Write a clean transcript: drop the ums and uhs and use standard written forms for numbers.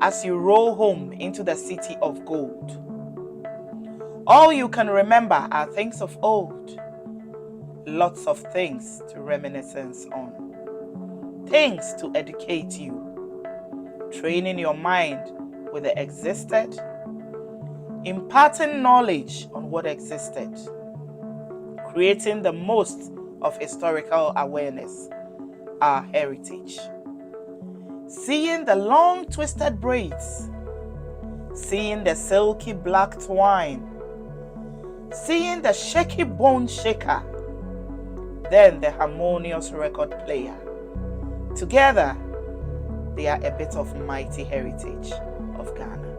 as you roll home into the city of gold. All you can remember are things of old, lots of things to reminiscence on, things to educate you, training your mind with the existed, imparting knowledge on what existed, creating the most of historical awareness, our heritage. Seeing the long twisted braids, seeing the silky black twine, seeing the shaky bone shaker, then the harmonious record player. Together, they are a bit of mighty heritage of Ghana.